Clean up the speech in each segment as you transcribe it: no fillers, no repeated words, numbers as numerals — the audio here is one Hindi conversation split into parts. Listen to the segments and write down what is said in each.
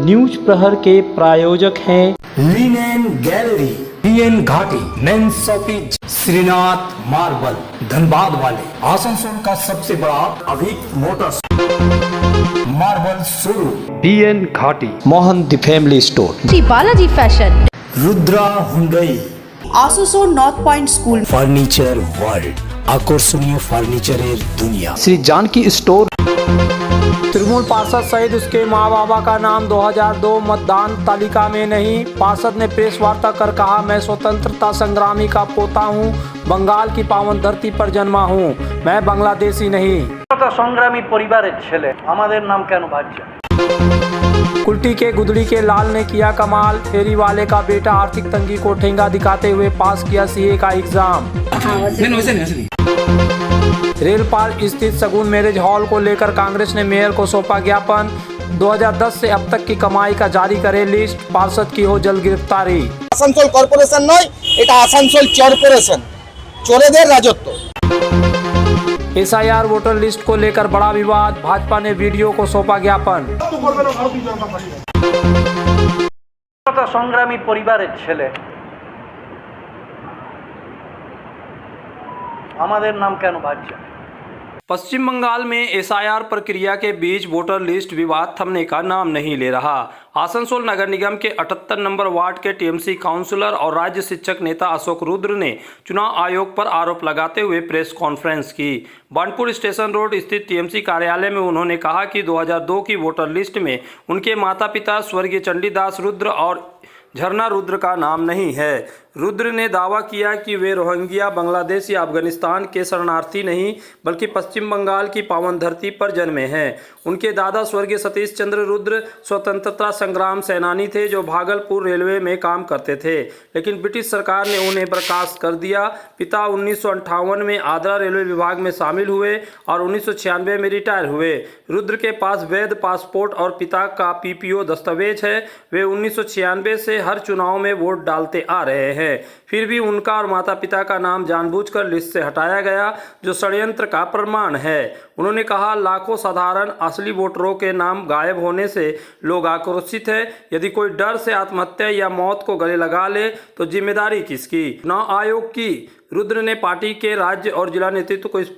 न्यूज प्रहर के प्रायोजक हैं linen gallery, PN Ghati, men shopping, Shrinath marble, Dhanbad वाले, आसनसोल का सबसे बड़ा Abhik motors marble showroom, PN Ghati, Mohan the family store, Shri Balaji fashion, Rudra Hyundai, Asansol north point school, furniture world, আকর্ষণীয় ফার্নিচারের দুনিয়া, श्री जानकी स्टोर। तृणमूल पार्षद सहित उसके मां बाबा का नाम 2002 मतदान तालिका में नहीं। पार्षद ने प्रेस वार्ता कर कहा, मैं स्वतंत्रता संग्रामी का पोता हूं, बंगाल की पावन धरती पर जन्मा हूं, मैं बांग्लादेशी नहीं। संग्रामी परिवार छेले आमादेर नाम केन भाज्य। कुल्टी के गुदड़ी के लाल ने किया कमाल, फेरी वाले का बेटा आर्थिक तंगी को ठेंगा दिखाते हुए पास किया सीए का एग्जाम। रेलपाल स्थित सगुन मैरिज हॉल को लेकर कांग्रेस ने मेयर को सौंपा ज्ञापन। 2010 से अब तक की कमाई का जारी करे लिस्ट, पार्षद की हो जल्द गिरफ्तारी। आसानसोल कॉर्पोरेशन नय, এটা आसानसोल चॉर्पोरेशन, चोरेদের রাজত্ব। एसआईआर वोटर लिस्ट को लेकर बड़ा विवाद, भाजपा ने वीडियो को सौंपा ज्ञापन। संग्रामी परिवार छेले आमादेर नाम केन भाज्य। पश्चिम बंगाल में एसआईआर प्रक्रिया के बीच वोटर लिस्ट विवाद थमने का नाम नहीं ले रहा। आसनसोल नगर निगम के 78 नंबर वार्ड के टीएमसी काउंसलर और राज्य शिक्षक नेता अशोक रुद्र ने चुनाव आयोग पर आरोप लगाते हुए प्रेस कॉन्फ्रेंस की। बानपुर स्टेशन रोड स्थित टीएमसी कार्यालय में उन्होंने कहा कि 2002 की वोटर लिस्ट में उनके माता पिता स्वर्गीय चंडीदास रुद्र और झरना रुद्र का नाम नहीं है। रुद्र ने दावा किया कि वे रोहिंग्या, बांग्लादेश या अफगानिस्तान के शरणार्थी नहीं बल्कि पश्चिम बंगाल की पावन धरती पर जन्मे हैं। उनके दादा स्वर्गीय सतीश चंद्र रुद्र स्वतंत्रता संग्राम सेनानी थे जो भागलपुर रेलवे में काम करते थे, लेकिन ब्रिटिश सरकार ने उन्हें बर्खास्त कर दिया। पिता 1958 में आगरा रेलवे विभाग में शामिल हुए और 1996 में रिटायर हुए। रुद्र के पास वैध पासपोर्ट और पिता का पीपीओ दस्तावेज है। वे 1996 से हर चुनाव में वोट डालते आ रहे हैं, फिर भी उनका और माता पिता का नाम जानबूझकर लिस्ट से हटाया गया, जो षड्यंत्र का प्रमाण है। उन्होंने कहा, लाखों साधारण असली वोटरों के नाम गायब होने से लोग आक्रोशित है। यदि कोई डर से आत्महत्या या मौत को गले लगा ले तो जिम्मेदारी किसकी? चुनाव आयोग की। रुद्र ने पार्टी के राज्य और जिला नेतृत्व को इस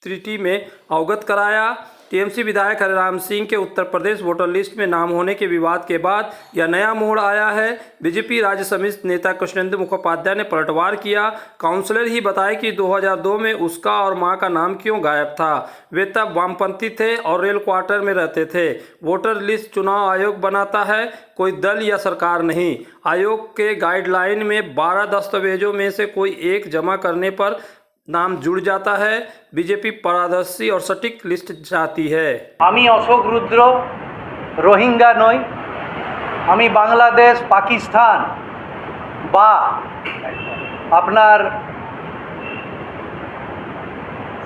स्थिति में अवगत कराया। टीएमसी विधायक हरिराम सिंह के उत्तर प्रदेश वोटर लिस्ट में नाम होने के विवाद के बाद यह नया मोड़ आया है। बीजेपी राज्य समिति नेता कृष्णेंद्र मुखोपाध्याय ने पलटवार किया। काउंसलर ही बताए कि 2002 में उसका और मां का नाम क्यों गायब था। वे तब वामपंथी थे और रेल क्वार्टर में रहते थे। वोटर लिस्ट चुनाव आयोग बनाता है, कोई दल या सरकार नहीं। आयोग के गाइडलाइन में 12 दस्तावेजों में से कोई एक जमा करने पर नाम जुड़ जाता है। बीजेपी पारदर्शी और सटीक लिस्ट चाहती है। आमी अशोक रुद्र रोहिंग्या नई, आमी बांग्लादेश, पाकिस्तान बा आपनार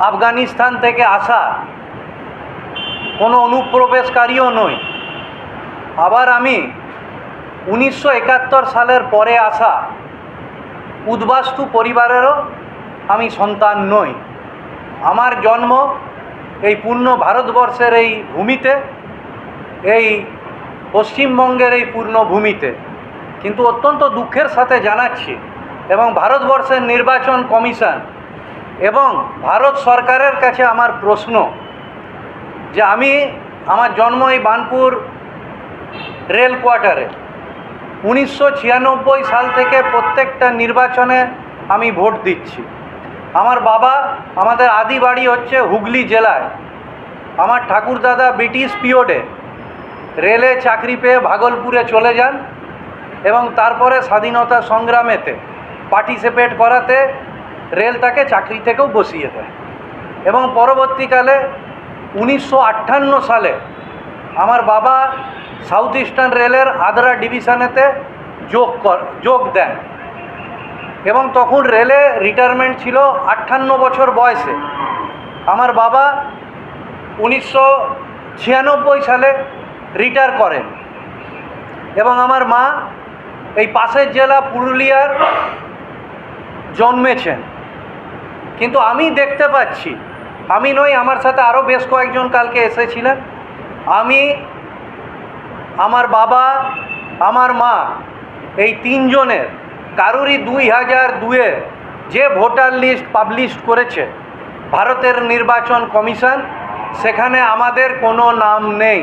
आफगानिस्तान থেকে আসা কোনো অনুপ্রবেশকারীও নই। আবার আমি 1971 সালের পরে আসা উদ্বাস্তু পরিবারেরও আমি সন্তান নই। আমার জন্ম এই পূর্ণ ভারতবর্ষের এই ভূমিতে, এই পশ্চিমবঙ্গের এই পূর্ণ ভূমিতে, কিন্তু অত্যন্ত দুঃখের সাথে জানাচ্ছি এবং ভারতবর্ষের নির্বাচন কমিশন এবং ভারত সরকারের কাছে আমার প্রশ্ন যে আমার জন্ম এই বানপুর রেল কোয়ার্টারে। 1996 সাল থেকে প্রত্যেকটা নির্বাচনে আমি ভোট দিচ্ছি। আমার বাবা, আমাদের আদি বাড়ি হচ্ছে হুগলি জেলায়। আমার ঠাকুরদাদা ব্রিটিশ পিরিয়ডে রেলে চাকরি পেয়ে ভাগলপুরে চলে যান এবং তারপরে স্বাধীনতা সংগ্রামেতে পার্টিসিপেট করাতে রেল তাকে চাকরি থেকেও বসিয়ে দেয় এবং পরবর্তীকালে 1958 সালে আমার বাবা সাউথ ইস্টার্ন রেলের আদ্রা ডিভিশনেতে যোগ দেন এবং তখন রেলে রিটায়ারমেন্ট ছিল 58 বছর বয়সে। আমার বাবা 1996 সালে রিটায়ার করেন এবং আমার মা এই পাশের জেলা পুরুলিয়ার জন্মেছেন। কিন্তু আমি দেখতে পাচ্ছি, আমি নই, আমার সাথে আরও বেশ কয়েকজন কালকে এসেছিলেন, আমি আমার বাবা আমার মা এই তিনজনের কারোরই 2002-এ যে ভোটার লিস্ট পাবলিশ করেছে ভারতের নির্বাচন কমিশন, সেখানে আমাদের কোনো নাম নেই।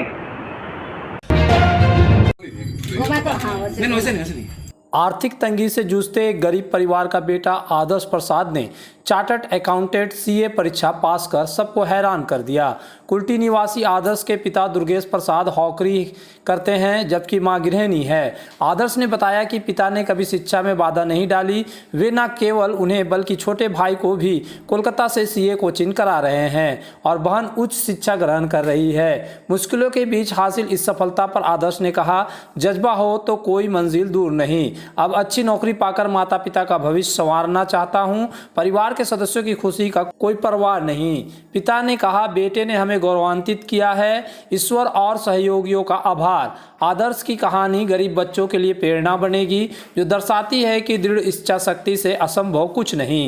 आर्थिक तंगी से जूझते एक गरीब परिवार का बेटा आदर्श प्रसाद ने चार्टर्ड अकाउंटेंट सीए परीक्षा पास कर सबको हैरान कर दिया। कुल्टी निवासी आदर्श के पिता दुर्गेश प्रसाद हॉकरी करते हैं जबकि मां गृहिणी है। आदर्श ने बताया कि पिता ने कभी शिक्षा में बाधा नहीं डाली। वे न केवल उन्हें बल्कि छोटे भाई को भी कोलकाता से सीए कोचिंग करा रहे हैं और बहन उच्च शिक्षा ग्रहण कर रही है। मुश्किलों के बीच हासिल इस सफलता पर आदर्श ने कहा, जज्बा हो तो कोई मंजिल दूर नहीं। अब अच्छी नौकरी पाकर माता पिता का भविष्य संवारना चाहता हूँ। परिवार के सदस्यों की खुशी का कोई परवाह नहीं। पिता ने कहा, बेटे ने हमें गौरवान्वित किया है, ईश्वर और सहयोगियों का आभार। आदर्श की कहानी गरीब बच्चों के लिए प्रेरणा बनेगी, जो दर्शाती है कि दृढ़ इच्छा शक्ति से असंभव कुछ नहीं।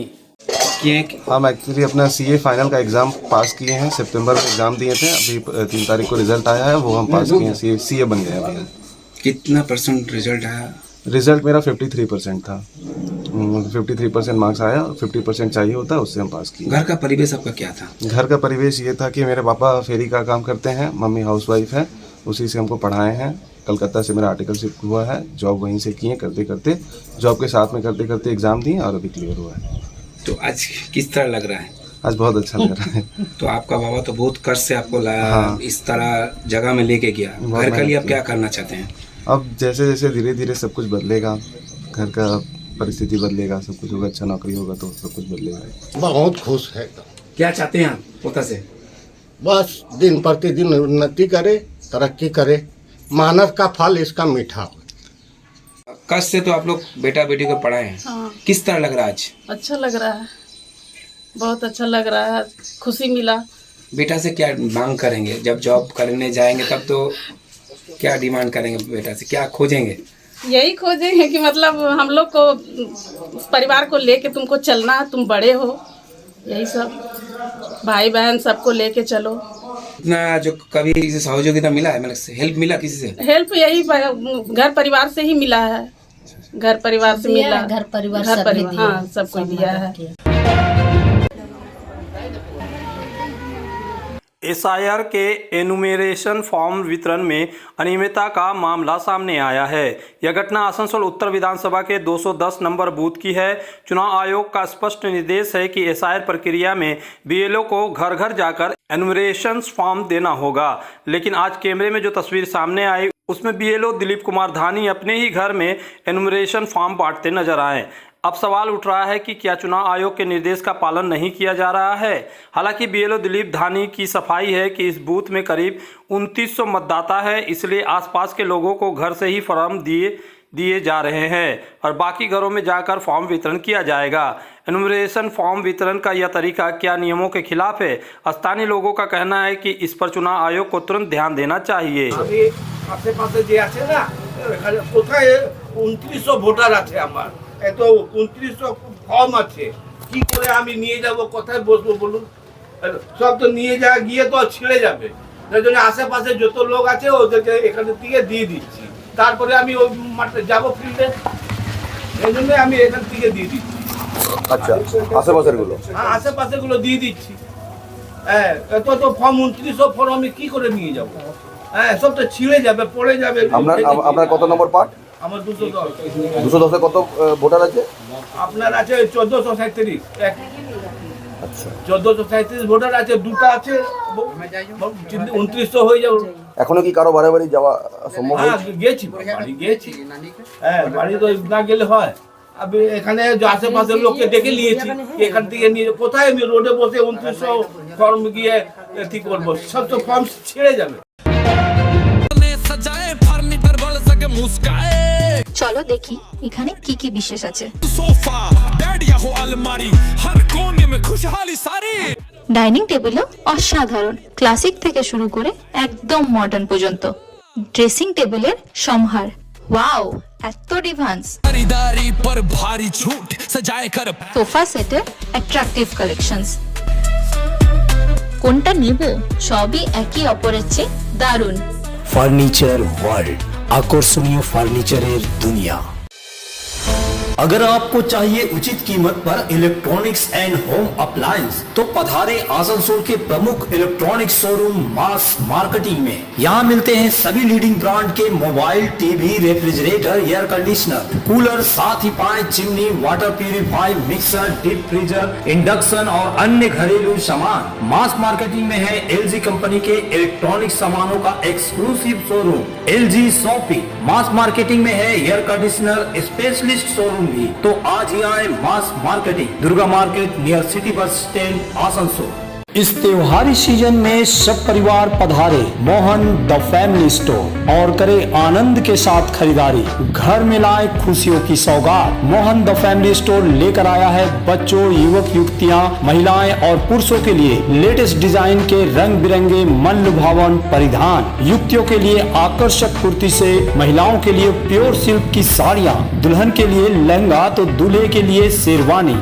हम एक्चुअली अपना सीए फाइनल का एग्ज़ाम पास किए हैं। सितंबर में एग्ज़ाम दिए थे, अभी 3 तारीख को रिजल्ट आया है, वो हम पास किए हैं, सीए बन गए अभी। कितना परसेंट रिजल्ट आया? रिजल्ट मेरा 53% था। 53% मार्क्स आया, 50% चाहिए होता है, उससे हम पास किए। घर का परिवेश आपका क्या था? घर का परिवेश ये था कि मेरे पापा फेरी का काम करते हैं, मम्मी हाउसवाइफ है, उसी से हमको पढ़ाए हैं। कलकत्ता से मेरा आर्टिकलशिप हुआ है, जॉब वहीं से किए, करते करते जॉब के साथ में करते करते एग्ज़ाम दिए और अभी क्लियर हुआ है। तो आज किस तरह लग रहा है? आज बहुत अच्छा लग रहा है। तो आपका बाबा तो बहुत कष्ट से आपको लाया, हाँ। इस तरह जगह में लेके गया। घर के लिए आप क्या करना चाहते हैं? अब जैसे जैसे धीरे धीरे सब कुछ बदलेगा, घर का परिस्थिति बदलेगा, सब कुछ होगा, अच्छा नौकरी होगा तो सब कुछ बदलेगा। बहुत खुश है एकदम। क्या चाहते हैं आप पोता से? बस दिन प्रतिदिन उन्नति करे, तरक्की करे, मेहनत का फल इसका मीठा हो। कष्ट से तो आप लोग बेटा बेटी को पढ़ाए हैं। हाँ। किस तरह लग रहा है आज? अच्छा लग रहा है, बहुत अच्छा लग रहा है, खुशी मिला। बेटा से क्या मांग करेंगे? जब जॉब करने जाएंगे तब तो क्या डिमांड करेंगे? बेटा से क्या खोजेंगे? यही खोजेंगे कि मतलब हम लोग को परिवार को लेके तुमको चलना है, तुम बड़े हो, यही सब भाई बहन सबको लेके चलो। इतना जो कभी किसी सहयोगिता मिला है, मतलब हेल्प मिला किसी से? हेल्प यही घर परिवार से ही मिला है, घर परिवार से मिला, घर परिवार हाँ सबको दिया है। एसआईआर के एनुमरेशन फॉर्म वितरण में अनियमितता का मामला सामने आया है। यह घटना आसनसोल उत्तर विधानसभा के 210 नंबर बूथ की है। चुनाव आयोग का स्पष्ट निर्देश है कि एसआईआर प्रक्रिया में बीएलओ को घर घर जाकर एनुमरेशन फॉर्म देना होगा, लेकिन आज कैमरे में जो तस्वीर सामने आई उसमें बीएलओ दिलीप कुमार धानी अपने ही घर में एनुमरेशन फॉर्म बांटते नजर आए। अब सवाल उठ रहा है कि क्या चुनाव आयोग के निर्देश का पालन नहीं किया जा रहा है। हालांकि बीएलओ दिलीप धानी की सफाई है कि इस बूथ में करीब 2900 मतदाता है, इसलिए आसपास के लोगों को घर से ही फॉर्म दिए जा रहे हैं और बाकी घरों में जाकर फॉर्म वितरण किया जाएगा। एनुमरेशन फॉर्म वितरण का यह तरीका क्या नियमों के खिलाफ है? स्थानीय लोगों का कहना है कि इस पर चुनाव आयोग को तुरंत ध्यान देना चाहिए। আশেপাশে যে আছে না, এখানে কোথায় 2900 ভোটার আছে, আমার এত 2900 ফর্ম আছে, কি করে আমি নিয়ে যাব, কোথায় বসবো বলুন? সব তো নিয়ে গিয়ে তো ছিঁড়ে যাবে। তাই জন্য আশেপাশে যত লোক আছে ওদেরকে এখান থেকে দিয়ে দিচ্ছি, তারপরে আমি ওই মাঠে যাবো ফিল্ডে, এই জন্য আমি এখান থেকে দিয়ে দিচ্ছি। আচ্ছা, আশেপাশের গুলো? হ্যাঁ, আশেপাশে গুলো দিয়ে দিচ্ছি। হ্যাঁ, এত তো ফর্ম 2900 ফর্ম আমি কি করে নিয়ে যাবো? হ্যাঁ, সব তো ছিঁড়ে যাবে, পড়ে যাবে। আপনার কত নম্বর পার্ট? আমার 210। 210 কত ভোটার আছে? আপনার আছে 1437। আচ্ছা, 1437 ভোটার আছে, দুটো আছে, 2900 হয়ে যাবে। এখনো কি কারো বারে বাড়ি যাওয়া সম্ভব? হ্যাঁ, গেছি, বাড়ি গেছি। হ্যাঁ, বাড়ি তো না গেলে হয়। আমি এখানে আশেপাশের লোককে ডেকে নিয়েছি, এখান থেকে নিয়ে কোথায় আমি রোডে বসে 2900 ফর্ম গিয়ে কি করবো? সব তো ফর্ম ছিঁড়ে যাবে। চলো দেখি এখানে কি কি বিশেষ আছে। ডাইনিং টেবিলও অসাধারণ, ক্লাসিক থেকে শুরু করে একদম মডার্ন পর্যন্ত। ড্রেসিং টেবিলের সম্ভার, ওয়াও, এত ডিভান্স। সোফা সেটের অ্যাট্রাকটিভ কালেকশনস। কোনটা নিব? সবই একই অপরের চেয়ে দারুণ। ফার্নিচার ওয়ার্ল্ড, আকর্ষণীয় ফার্নিচারের দুনিया। अगर आपको चाहिए उचित कीमत पर इलेक्ट्रॉनिक्स एंड होम अप्लायंस तो पधारे आसनसोल के प्रमुख इलेक्ट्रॉनिक्स शोरूम मास मार्केटिंग में। यहाँ मिलते हैं सभी लीडिंग ब्रांड के mobile, TV, refrigerator, air conditioner, cooler, साथ ही पाए chimney, water purifier, mixer, deep freezer, induction और अन्य घरेलू सामान। मास मार्केटिंग में है LG कंपनी के इलेक्ट्रॉनिक सामानों का एक्सक्लूसिव शोरूम LG शॉपी। मास मार्केटिंग में है एयर कंडीशनर स्पेशलिस्ट शोरूम भी। तो आज ही आए mass marketing, Durga market near city bus stand, Asansol. इस त्योहारी सीजन में सब परिवार पधारे मोहन द फैमिली स्टोर और करे आनंद के साथ खरीदारी। घर में लाए खुशियों की सौगात। मोहन द फैमिली स्टोर लेकर आया है बच्चों, युवक युवतियां, महिलाएं और पुरुषों के लिए लेटेस्ट डिजाइन के रंग बिरंगे मन लुभावन परिधान। युवतियों के लिए आकर्षक कुर्ती से, महिलाओं के लिए प्योर सिल्क की साड़ियाँ, दुल्हन के लिए लहंगा तो दूल्हे के लिए sherwani.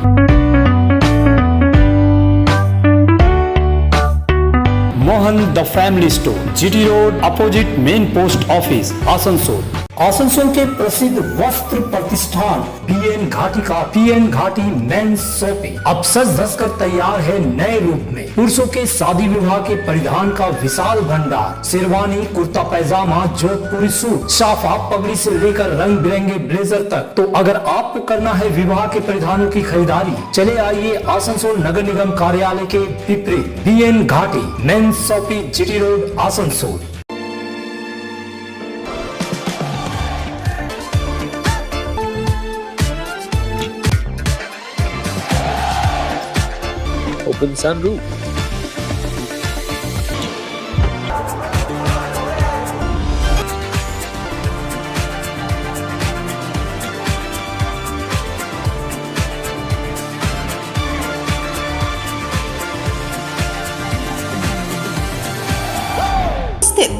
Mohan the family store, GT road, opposite main post office, Asansol. Asansol के प्रसिद्ध वस्त्र प्रतिष्ठान PN घाटी का PN घाटी मेंस शॉपिंग अब सज धज कर तैयार है नए रूप में। पुरुषों के शादी विवाह के परिधान का विशाल भंडार, शेरवानी, कुर्ता पैजामा, जोधपुरी सूट, साफा, पगड़ी से लेकर रंग बिरंगे ब्लेजर तक। तो अगर आपको करना है विवाह के परिधानों की खरीदारी, चले आइए आसनसोल नगर निगम कार्यालय के विपरीत PN घाटी men's shopping, GT road, Asansol. Open sunroof.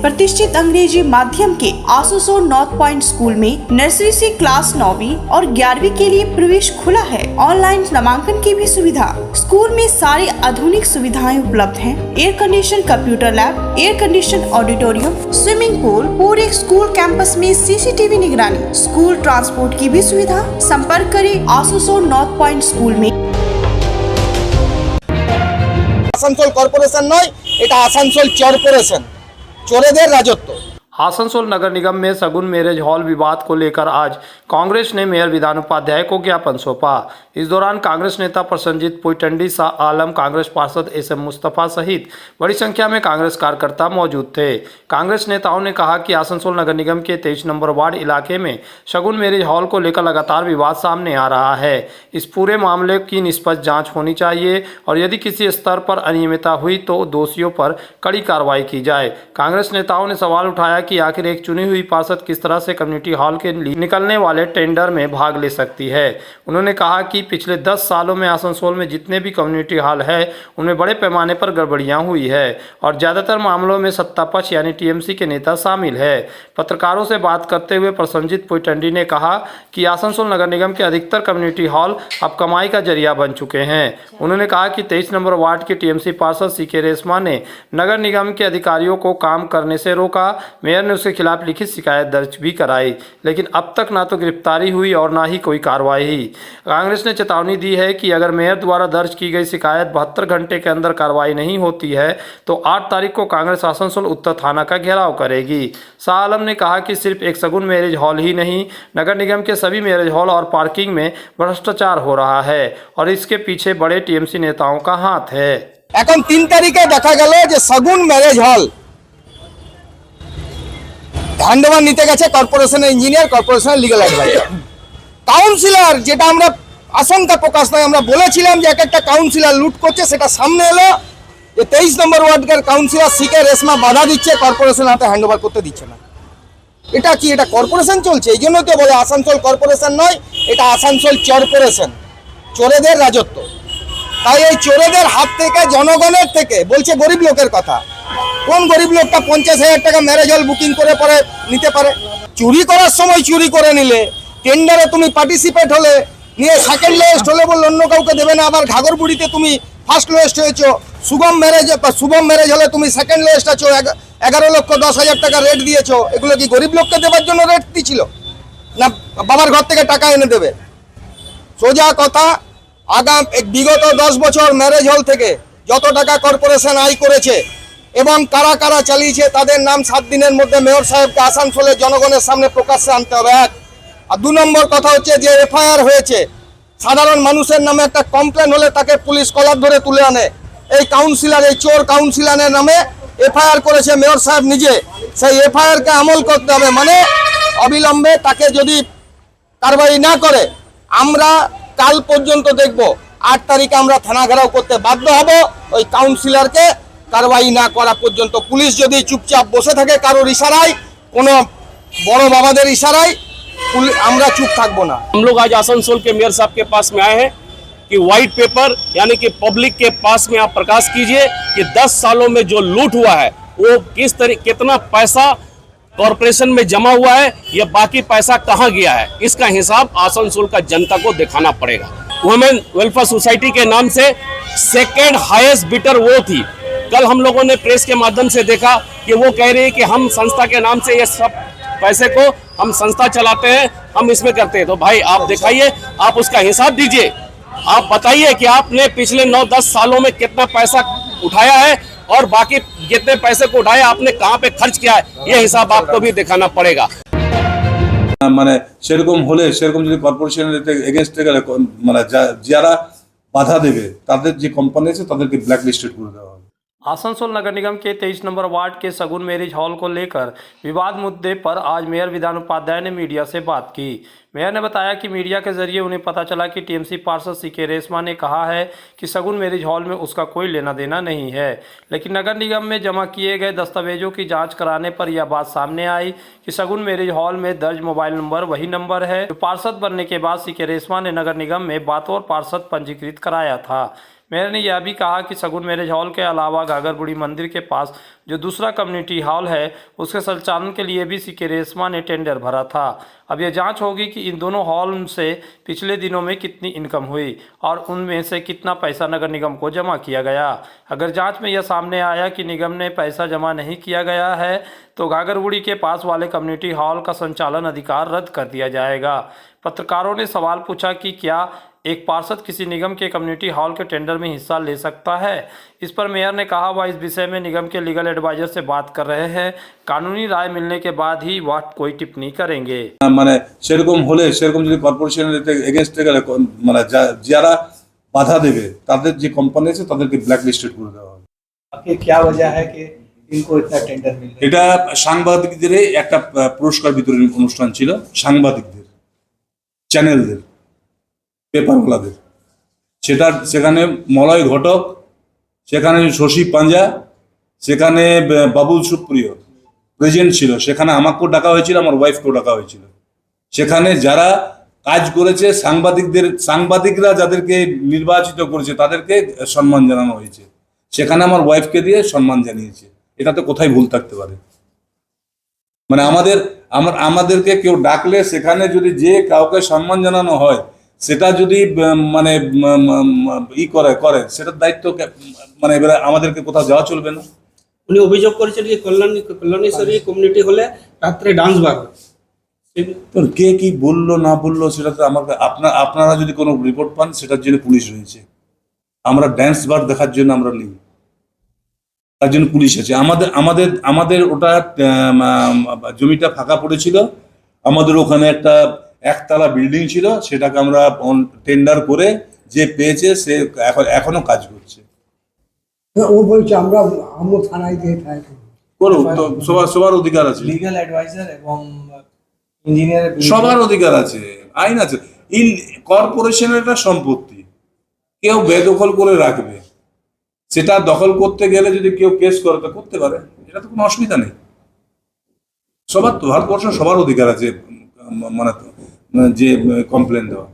प्रतिष्ठित अंग्रेजी माध्यम के आसनसोल नॉर्थ पॉइंट स्कूल में नर्सरी से क्लास 9वीं और 11वीं के लिए प्रवेश खुला है। ऑनलाइन नामांकन की भी सुविधा। स्कूल में सारी आधुनिक सुविधाएं उपलब्ध हैं। Air condition computer lab, air condition auditorium, swimming pool, पूरे स्कूल कैंपस में CCTV निगरानी, स्कूल ट्रांसपोर्ट की भी सुविधा। संपर्क करें आसनसोल नॉर्थ पॉइंट स्कूल में। आसनसोल कॉर्पोरेशन नয়, এটা আসানসোল কর্পোরেশন, চোরেদের রাজত্ব। आसनसोल नगर निगम में सगुन मैरिज हॉल विवाद को लेकर आज कांग्रेस ने मेयर विधान उपाध्याय को ज्ञापन सौंपा। इस दौरान कांग्रेस नेता प्रसन्नजीत पोइटंडी, शाह आलम, कांग्रेस पार्षद SM मुस्तफा सहित बड़ी संख्या में कांग्रेस कार्यकर्ता मौजूद थे। कांग्रेस नेताओं ने कहा कि आसनसोल नगर निगम के 23 नंबर वार्ड इलाके में सगुन मैरिज हॉल को लेकर लगातार विवाद सामने आ रहा है। इस पूरे मामले की निष्पक्ष जाँच होनी चाहिए और यदि किसी स्तर पर अनियमितता हुई तो दोषियों पर कड़ी कार्रवाई की जाए। कांग्रेस नेताओं ने सवाल उठाया कि आखिर एक चुनी हुई पार्षद किस तरह से कम्युनिटी हॉल के लिए निकलने वाले टेंडर में भाग ले सकती है। उन्होंने कहा कि पिछले 10 सालों में आसनसोल में जितने भी कम्युनिटी हॉल है उनमें बड़े पैमाने पर गड़बड़ियां हुई है और ज़्यादातर मामलों में सत्ता पक्ष यानी TMC के नेता शामिल है। पत्रकारों से बात करते हुए प्रसन्नजीत पोइटंडी ने कहा कि आसनसोल नगर निगम के अधिकतर कम्युनिटी हॉल अब कमाई का जरिया बन चुके हैं। उन्होंने कहा कि 23 नंबर वार्ड के TMC पार्षद CK रेशमा ने नगर निगम के अधिकारियों को काम करने से रोका। मेयर ने उसके खिलाफ लिखित शिकायत दर्ज भी कराई, लेकिन अब तक ना तो गिरफ्तारी हुई और ना ही कोई कार्रवाई। कांग्रेस ने चेतावनी दी है कि अगर मेयर द्वारा दर्ज की गई शिकायत 72 घंटे के अंदर कार्रवाई नहीं होती है तो 8 तारीख को कांग्रेस आसनसोल उत्तर थाना का घेराव करेगी। शाह आलम ने कहा कि सिर्फ एक सगुन मैरिज हॉल ही नहीं, नगर निगम के सभी मैरिज हॉल और पार्किंग में भ्रष्टाचार हो रहा है और इसके पीछे बड़े TMC नेताओं का हाथ है। এখন 3 তারিখে দেখা গেল যে সগুন ম্যারেজ হল হ্যান্ডওভার নিতে গেছে কর্পোরেশনের ইঞ্জিনিয়ার, কর্পোরেশনের লিগ্যাল অ্যাডভাইজার, কাউন্সিলর, যেটা আমরা আশঙ্কা প্রকাশ নয় আমরা বলেছিলাম যে একটা কাউন্সিলর লুট করছে, সেটা সামনে এলো যে 23 নম্বর ওয়ার্ডের কাউন্সিলর CK রেশমা বাধা দিচ্ছে, কর্পোরেশন হাতে হ্যান্ডওভার করতে দিচ্ছে না। এটা কি, এটা কর্পোরেশন চলছে? এই জন্য তো বলে আসানসোল কর্পোরেশন নয়, এটা আসানসোল কর্পোরেশন, চোরেদের রাজত্ব। তাই এই চোরেদের হাত থেকে, জনগণের থেকে, বলছে গরিব লোকের কথা, কোন গরিব লোকটা 50,000 টাকা ম্যারেজ হল বুকিং করে পরে নিতে পারে? চুরি করার সময় চুরি করে নিলে, টেন্ডারে তুমি পার্টিসিপেট হলে, নিয়ে সেকেন্ড লোয়েস্ট হলে বললে অন্য কাউকে দেবে না, আবার ঘাগরবুড়িতে তুমি ফার্স্ট লোয়েস্ট হয়েছো, শুভম ম্যারেজ হলে তুমি সেকেন্ড লিস্ট আছো, 11,10,000 টাকা রেট দিয়েছো, এগুলো কি গরিব লোককে দেওয়ার জন্য রেট দিয়েছিল না বাবার ঘর থেকে টাকা এনে দেবে? সোজা কথা, বিগত 10 বছর ম্যারেজ হল থেকে যত টাকা কর্পোরেশন আয় করেছে এবং কারা কারা চালিয়েছে তাদের নাম 7 দিনের মধ্যে মেয়র সাহেবকে আসানসোলের জনগণের সামনে প্রকাশ্যে আনতে হবে। 1 আর 2 নম্বর কথা হচ্ছে যে এফআইআর হয়েছে, সাধারণ মানুষের নামে একটা কমপ্লেন হলে তাকে পুলিশ কলার ধরে তুলে আনে। এই কাউন্সিলর, এই চোর কাউন্সিলরের নামে এফআইআর করেছে মেয়র সাহেব নিজে, সেই এফআইআরকে আমল করতে হবে। মানে অবিলম্বে তাকে যদি কারবাই না করে আমরা কাল পর্যন্ত দেখব 8 তারিখে আমরা থানা ঘেরাও করতে বাধ্য হব। ওই কাউন্সিলরকে কারবাই না করা পর্যন্ত পুলিশ যদি চুপচাপ বসে থাকে কারোর ইশারায়, কোনো বড় বাবাদের ইশারায়, আমরা চুপ থাকবো না। हम लोग आज आसनसोल के मेयर साहब के पास में आए हैं कि व्हाइट पेपर यानी कि पब्लिक के पास में आप प्रकाश कीजिए कि 10 सालों में जो लूट हुआ है वो कितना पैसा कॉर्पोरेशन में जमा हुआ है, ये बाकी पैसा कहाँ गया है, इसका हिसाब आसनसोल का जनता को दिखाना पड़ेगा। वुमेन वेलफेयर सोसाइटी के नाम से सेकेंड हाईएस्ट बिटर वो थी। कल हम लोगों ने प्रेस के माध्यम से देखा कि वो कह रही है कि हम संस्था के नाम से ये सब पैसे को हम संस्था चलाते हैं, हम इसमें करते हैं। तो भाई आप दिखाइए, आप उसका हिसाब दीजिए, आप बताइए कि आपने पिछले 9-10 सालों में कितना पैसा उठाया है और बाकी कितने पैसे को उठाया आपने कहाँ पे खर्च किया है, ये हिसाब आपको भी दिखाना पड़ेगा। মানে সেরকম হলে, সেরকম যদি কর্পোরেশনের এগেনস্টে গেলে মানে যারা বাধা দেবে তাদের যে কোম্পানি আছে তাদেরকে ব্ল্যাক লিস্টেড করে দেওয়া হবে। आसनसोल नगर निगम के 23 नंबर वार्ड के सगुन मैरिज हॉल को लेकर विवाद मुद्दे पर आज मेयर विधान उपाध्याय ने मीडिया से बात की। मेयर ने बताया कि मीडिया के जरिए उन्हें पता चला कि टीएमसी पार्षद सीके रेशमा ने कहा है कि सगुन मैरिज हॉल में उसका कोई लेना देना नहीं है, लेकिन नगर निगम में जमा किए गए दस्तावेजों की जांच कराने पर यह बात सामने आई कि सगुन मैरिज हॉल में दर्ज मोबाइल नंबर वही नंबर है जो पार्षद बनने के बाद सीके रेशमा ने नगर निगम में बतौर पार्षद पंजीकृत कराया था। मेयर ने यह भी कहा कि सगुन मैरिज हॉल के अलावा घाघर बुढ़ी मंदिर के पास जो दूसरा कम्युनिटी हॉल है उसके संचालन के लिए भी सीके रेशमा ने टेंडर भरा था। अब यह जांच होगी कि इन दोनों हॉल से पिछले दिनों में कितनी इनकम हुई और उनमें से कितना पैसा नगर निगम को जमा किया गया। अगर जांच में यह सामने आया कि निगम ने पैसा जमा नहीं किया गया है तो घाघर बुढ़ी के पास वाले कम्युनिटी हॉल का संचालन अधिकार रद्द कर दिया जाएगा। पत्रकारों ने सवाल पूछा कि क्या एक पार्षद किसी निगम के कम्युनिटी हॉल के टेंडर में हिस्सा ले सकता है। इस पर मेयर ने कहा वह इस विषय में निगम के लीगल एडवाइजर से बात कर रहे हैं, कानूनी राय मिलने के बाद ही वह कोई टिप्पणी करेंगे। মানে সেরকম হলে, সেরকম যদি কর্পোরেশনের এগেনস্টে গেলে মানে যারা বাধা দেবে তাদের যে কোম্পানি আছে তাদেরকে ব্ল্যাক লিস্টেড করে দেওয়া হবে। आपकी क्या वजह है कि इनको इतना टेंडर मिल रहा है? এটা সাংবাদিকদের একটা পুরস্কার বিতরণী অনুষ্ঠান ছিল, সাংবাদিকদের, চ্যানেলদের, পেপারওয়ালাদের। সেখানে মলয় ঘটক, সেখানে শশী পাঞ্জা, সেখানে বাবুল সুপ্রিয় প্রেজেন্ট ছিল। সেখানে আমাকেও ডাকা হয়েছিল, আমার ওয়াইফকেও ডাকা হয়েছিল। সেখানে যারা কাজ করেছে, সাংবাদিকরা যাদেরকে নির্বাচিত করেছে তাদেরকে সম্মান জানানো হয়েছে। সেখানে আমার ওয়াইফকে দিয়ে সম্মান জানিয়েছে। এটাতে কোথায় ভুল থাকতে পারে? মানে আমাদেরকে কেউ ডাকলে সেখানে যদি যে কাউকে সম্মান জানানো হয় সেটা যদি মানে ই করে সেটার দায়িত্ব মানে এবারে আমাদেরকে কোথাও যাওয়া চলবে না। উনি অভিযোগ করেছেন যে কল্যাণেশ্বরী কমিউনিটি হলে রাত্রে ডান্স বার হয়। কে কি বললো না বললো সেটা তো আমাকে আপনারা যদি কোনো রিপোর্ট পান সেটার জন্য পুলিশ রয়েছে। আমরা ড্যান্স বার দেখার জন্য আমরা নেই, তার জন্য পুলিশ আছে। আমাদের ওটা জমিটা ফাঁকা পড়েছিল, আমাদের ওখানে একটা একতলা বিল্ডিং ছিল, সেটাকে আমরা টেন্ডার করে যে পেয়েছে সে এখনো কাজ করছে। ও বলছে আমরা থানায় দিয়ে করুক, তো সবার অধিকার আছে, লিগ্যাল অ্যাডভাইজার এবং ইঞ্জিনিয়ার সবার অধিকার আছে, আইন আছে। কর্পোরেশনের একটা সম্পত্তি কেউ বেদখল করে রাখবে, সেটা দখল করতে গেলে যদি কেউ কেস করে তো করতে পারে, এটা তো কোনো অসুবিধা নেই। সবার তো ভারতবর্ষ সবার অধিকার আছে মানে যে কমপ্লেন দেওয়া।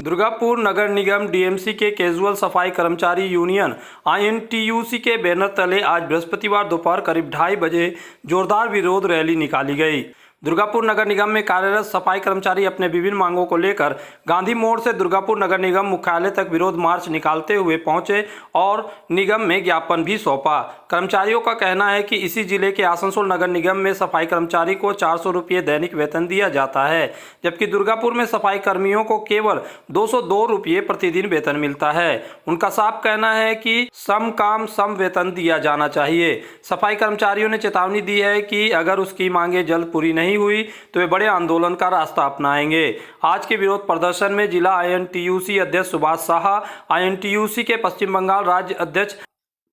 दुर्गापुर नगर निगम डीएमसी के कैजुअल सफाई कर्मचारी यूनियन INTUC के बैनर तले आज बृहस्पतिवार दोपहर करीब 2:30 बजे जोरदार विरोध रैली निकाली गई। दुर्गापुर नगर निगम में कार्यरत सफाई कर्मचारी अपने विभिन्न मांगों को लेकर गांधी मोड़ से दुर्गापुर नगर निगम मुख्यालय तक विरोध मार्च निकालते हुए पहुंचे और निगम में ज्ञापन भी सौंपा। कर्मचारियों का कहना है कि इसी जिले के आसनसोल नगर निगम में सफाई कर्मचारी को 400 रुपये दैनिक वेतन दिया जाता है, जबकि दुर्गापुर में सफाई कर्मियों को केवल 202 रुपये प्रतिदिन वेतन मिलता है। उनका साफ कहना है कि सम काम सम वेतन दिया जाना चाहिए। सफाई कर्मचारियों ने चेतावनी दी है कि अगर उसकी मांगे जल्द पूरी नहीं हुई तो वे बड़े आंदोलन का रास्ता अपनाएंगे। आज के विरोध प्रदर्शन में जिला INTUC अध्यक्ष सुभाष साहा, INTUC के पश्चिम बंगाल राज्य अध्यक्ष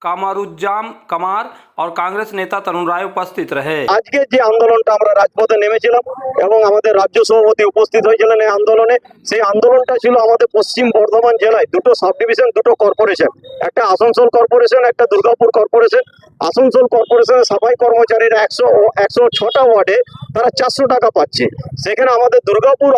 কামারুজ্জাম কামার और कांग्रेस नेता तरुण राय उपस्थित रहे। আজকে যে আন্দোলনটা আমরা রাজপথে নেমেছিলাম এবং আমাদের রাজ্য সভাপতি উপস্থিত হয়েছিলেন এই আন্দোলনে, সেই আন্দোলনটা ছিল আমাদের পশ্চিম বর্ধমান জেলায় দুটো সাব ডিভিশন, দুটো কর্পোরেশন, একটা আসানসোল কর্পোরেশন, একটা দুর্গাপুর কর্পোরেশন। আসানসোল কর্পোরেশনের সাফাই কর্মচারীরা 106টা ওয়ার্ডে তারা 400 টাকা পাচ্ছে, সেখানে আমাদের দুর্গাপুর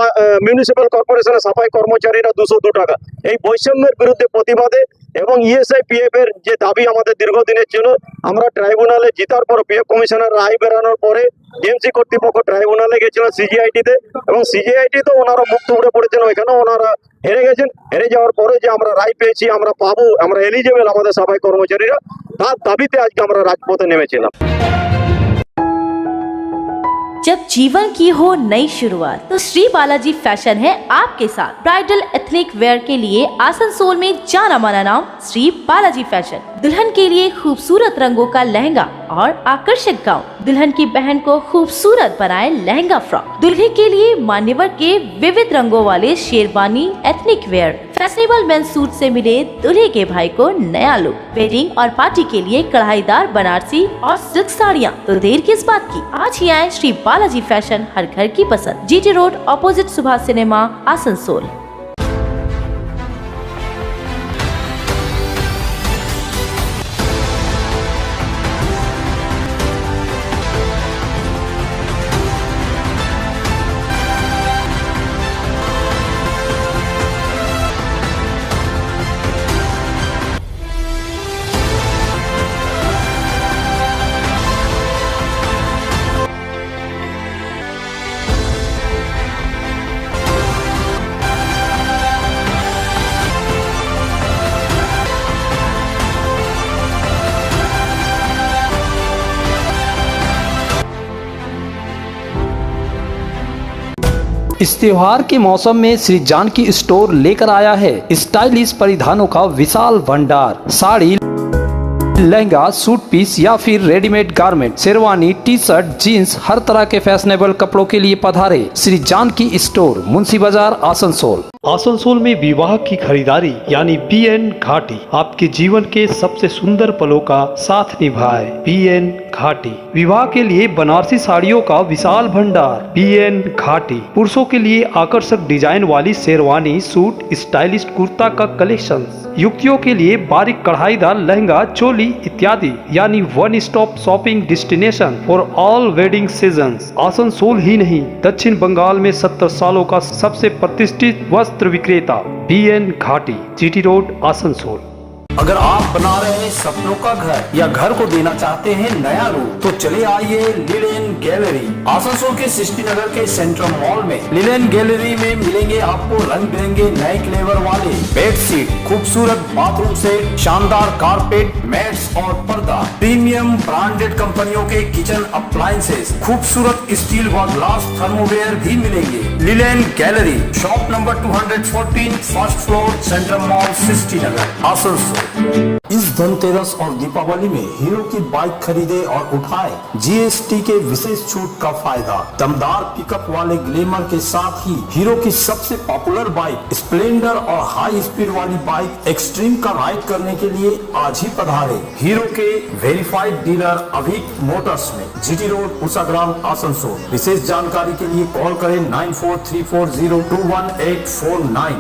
মিউনিসিপ্যাল কর্পোরেশনের সাফাই কর্মচারীরা 202 টাকা। এই বৈষম্যের বিরুদ্ধে প্রতিবাদে এবং ESI PF এর যে দাবি আমাদের দীর্ঘদিনের ছিল, আমরা ট্রাইব্যুনালে জেতার পর PF কমিশনের রায় বেরানোর পরে ডিএমসি কর্তৃপক্ষ ট্রাইব্যুনালে গেছিলেন CGIT-তে, এবং CGIT-তে ওনারা মুক্ত উঠে পড়েছেন, ওইখানেও ওনারা হেরে গেছেন। হেরে যাওয়ার পরে যে আমরা রায় পেয়েছি, আমরা পাবো, আমরা এলিজিবল আমাদের সাফাই কর্মচারীরা, তার দাবিতে আজকে আমরা রাজপথে নেমেছিলাম। जब जीवन की हो नई शुरुआत तो श्री बालाजी फैशन है आपके साथ। ब्राइडल एथनिक वेयर के लिए आसनसोल में जाना माना नाम श्री बालाजी फैशन। दुल्हन के लिए खूबसूरत रंगों का लहंगा और आकर्षक गाउन, दुल्हन की बहन को खूबसूरत बनाए लहंगा फ्रॉक, दुल्हे के लिए मान्यवर के विविध रंगों वाले sherwani ethnic wear, fashionable main suit से मिले दुल्हे के भाई को नया लुक, वेडिंग और पार्टी के लिए कढ़ाईदार बनारसी और सिल्क साड़ियाँ। तो देर किस बात की, आज ही आए श्री बालाजी फैशन, हर घर की पसंद, GT road opposite Subhash cinema, Asansol. इस त्योहार के मौसम में श्री जानकी स्टोर लेकर आया है स्टाइलिश परिधानों का विशाल भंडार। साड़ी, लहंगा, सूट पीस या फिर readymade garment, sherwani, T shirt, jeans, हर तरह के फैशनेबल कपड़ों के लिए पधारे श्री जानकी स्टोर, मुंशी बाजार, आसनसोल। आसनसोल में विवाह की खरीदारी यानी PN घाटी आपके जीवन के सबसे सुंदर पलों का साथ निभाए। PN घाटी विवाह के लिए बनारसी साड़ियों का विशाल भंडार। PN घाटी पुरुषों के लिए आकर्षक डिजाइन वाली शेरवानी, सूट, स्टाइलिश कुर्ता का कलेक्शन, युवतियों के लिए बारीक कढ़ाईदार लहंगा, चोली इत्यादि, यानी one stop shopping destination for all wedding seasons. Asansol ही नहीं, दक्षिण बंगाल में 70 सालों का सबसे प्रतिष्ठित वस्त्र विक्रेता PN घाटी, GT रोड, आसनसोल। अगर आप बना रहे हैं सपनों का घर या घर को देना चाहते हैं नया रूप, तो चले आइए लिलेन गैलरी। आसनसोल के सृष्टि नगर के सेंट्रल मॉल में लिलेन गैलरी में मिलेंगे आपको रंग बिरंगे नए फ्लेवर वाले बेडशीट, खूबसूरत बाथरूम सेट, शानदार कारपेट, मैट्स और पर्दा, प्रीमियम ब्रांडेड कंपनियों के किचन अप्लायंसेस, खूबसूरत स्टील व ग्लास थर्मोवेयर भी मिलेंगे। Linen gallery, shop number 214, first floor, central mall, Srishti Nagar, Asansol. इस धनतेरस और दीपावली में हीरो की बाइक खरीदे और उठाए GST के विशेष छूट का फायदा। दमदार पिकअप वाले ग्लैमर के साथ ही हीरो की सबसे पॉपुलर बाइक स्प्लेंडर और हाई स्पीड वाली बाइक एक्सट्रीम का राइड करने के लिए आज ही पधारे हीरो के वेरीफाइड डीलर अभिक मोटर्स में, GT रोड, उषाग्राम, आसनसोल। विशेष जानकारी के लिए कॉल करें 9434021849।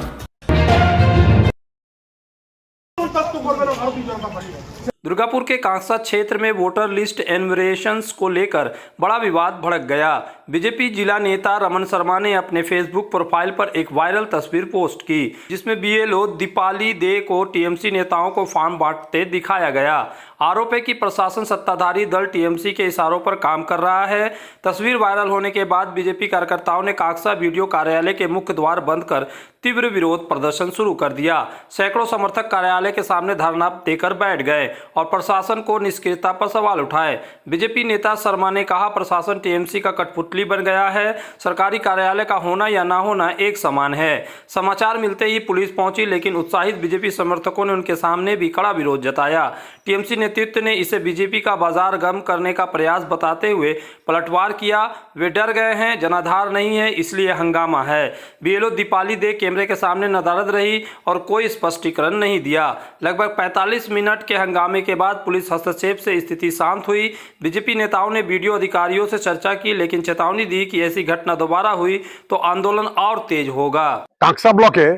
दुर्गापुर के कांसा क्षेत्र में वोटर लिस्ट एनवरेशंस को लेकर बड़ा विवाद भड़क गया। बीजेपी जिला नेता रमन शर्मा ने अपने फेसबुक प्रोफाइल पर एक वायरल तस्वीर पोस्ट की, जिसमें बीएलओ दीपाली दे को टीएमसी नेताओं को फॉर्म बांटते दिखाया गया। आरोप है कि प्रशासन सत्ताधारी दल टीएमसी के इशारों पर काम कर रहा है। तस्वीर वायरल होने के बाद बीजेपी कार्यकर्ताओं ने काक्सा वीडियो कार्यालय के मुख्य द्वार बंद कर तीव्र विरोध प्रदर्शन शुरू कर दिया। सैकड़ों समर्थक कार्यालय के सामने धरना देकर बैठ गए और प्रशासन को निष्क्रियता पर सवाल उठाए। बीजेपी नेता शर्मा ने कहा, प्रशासन टीएमसी का कठपुतली बन गया है। सरकारी कार्यालय का होना या ना होना एक समान है। समाचार मिलते ही पुलिस पहुंची, लेकिन उत्साहित बीजेपी समर्थकों ने उनके सामने भी कड़ा विरोध जताया। टीएमसी नेतृत्व ने इसे बीजेपी का बाजार गर्म करने का प्रयास बताते हुए पलटवार किया। वे डर गए हैं, जनाधार नहीं है, इसलिए हंगामा है। बीएलओ दीपाली दे कैमरे के सामने नदारद रही और कोई स्पष्टीकरण नहीं दिया। लगभग 45 मिनट के हंगामे के बाद पुलिस हस्तक्षेप से स्थिति शांत हुई। बीजेपी नेताओं ने वीडियो अधिकारियों से चर्चा की, लेकिन चेतावनी दी कि ऐसी घटना दोबारा हुई तो आंदोलन और तेज होगा। काक्सा ब्लके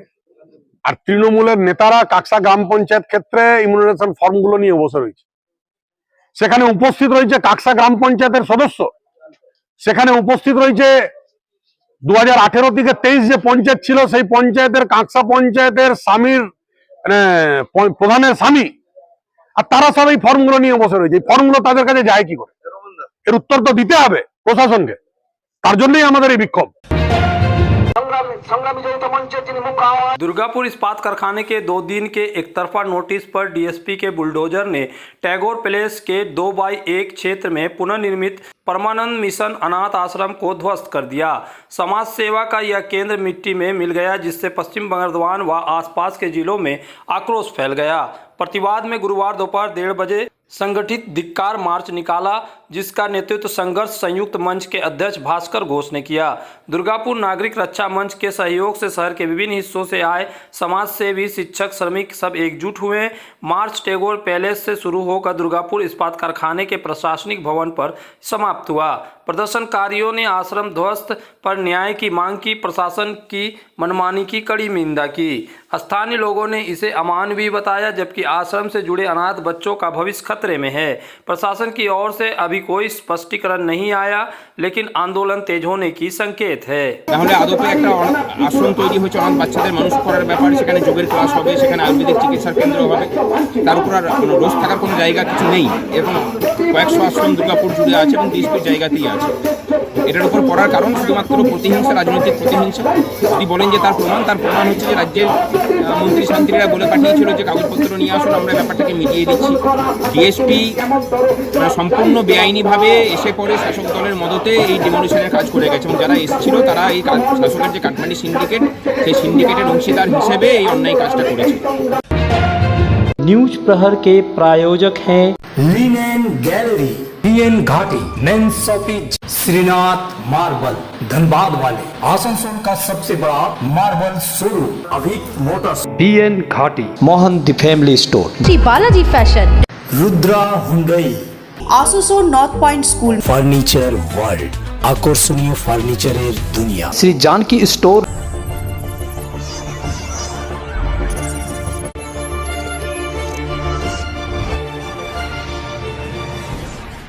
আর তৃণমূলের নেতারা কাকসা গ্রাম পঞ্চায়েত ক্ষেত্রে ইমিউনাইজেশন ফর্মগুলো নিয়ে বসে রয়েছে। সেখানে উপস্থিত রয়েছে কাকসা গ্রাম পঞ্চায়েতের সদস্য, সেখানে উপস্থিত রয়েছে 2018 থেকে 23 যে পঞ্চায়েত ছিল সেই পঞ্চায়েতের কাকসা পঞ্চায়েতের স্বামীর মানে প্রধানের স্বামী, আর তারা সব এই ফর্মগুলো নিয়ে বসে রয়েছে। এই ফর্মগুলো তাদের কাছে যায় কি করে? এর উত্তর তো দিতে হবে প্রশাসনকে। তার জন্যই আমাদের এই বিক্ষোভ। दुर्गापुर इस्पात कारखाने के 2 दिन के एकतरफा नोटिस पर डीएसपी के बुलडोजर ने टैगोर पैलेस के 2/1 क्षेत्र में पुनर्निर्मित परमानंद मिशन अनाथ आश्रम को ध्वस्त कर दिया। समाज सेवा का यह केंद्र मिट्टी में मिल गया, जिससे पश्चिम बर्धमान व आसपास के जिलों में आक्रोश फैल गया। प्रतिवाद में गुरुवार दोपहर 1:30 बजे संगठित धिक्कार मार्च निकाला, जिसका नेतृत्व संघर्ष संयुक्त मंच के अध्यक्ष भास्कर घोष ने किया। दुर्गापुर नागरिक रक्षा मंच के सहयोग से शहर के विभिन्न हिस्सों से आए समाज सेवी, शिक्षक, श्रमिक सब एकजुट हुए। मार्च टैगोर पैलेस से शुरू होकर दुर्गापुर इस्पात कारखाने के प्रशासनिक भवन पर समाप्त हुआ। प्रदर्शनकारियों ने आश्रम ध्वस्त पर न्याय की मांग की, प्रशासन की मनमानी की कड़ी निंदा की। स्थानीय लोगों ने इसे अमानवीय बताया, जबकि आश्रम से जुड़े अनाथ बच्चों का भविष्य खतरे में है। प्रशासन की ओर से अभी कोई स्पष्टीकरण नहीं आया, लेकिन आंदोलन तेज होने की संकेत है। তাহলে আদপে একটা আশ্রম তৈরি হয়েছে অনাথ বাচ্চাদের মানুষ করার ব্যাপার, সেখানে যোগের ক্লাস হবে, সেখানে আয়ুর্বেদিক চিকিৎসার কেন্দ্র হবে, তার উপর আর রোজ থাকার কোনো জায়গা কিছু নেই। এরকম কয়েকশো আশ্রম দুর্গাপুর জুড়ে আছে এবং 30টি জায়গাতেই আছে। এটার উপর পড়ার কারণ শুধুমাত্র প্রতিহিংসা, রাজনৈতিক প্রতিহিংসা। যদি বলেন যে তার প্রমাণ হচ্ছে যে রাজ্যের মন্ত্রী শান্তিরা বলে পাঠিয়েছিল যে কাগজপত্র নিয়ে আসুন, আমরা ব্যাপারটাকে মিটিয়ে দিচ্ছি। ডিএসপি সম্পূর্ণ বেআইনিভাবে এসে পরে শাসক দলের মদতে এই ডিমোলিশনের কাজ করে গেছে এবং যারা এসেছিল তারা এই শাসকের যে কাঠমান্ডি সিন্ডিকেট, সেই সিন্ডিকেটের অংশীদার হিসেবে এই অন্যায় কাজটা করেছে। न्यूज प्रहर के प्रायोजक हैं linen gallery, PN Ghati, men shopping, Shrinath marble, Dhanbad वाले, आसनसोल का सबसे बड़ा marble showroom, Abhik motors, PN Ghati, Mohan the family store, Shri Balaji fashion, Rudra Hyundai, Asansol north point school, furniture world, আকর্ষণীয় ফার্নিচারের দুনিয়া, শ্রী জানকী স্টোর,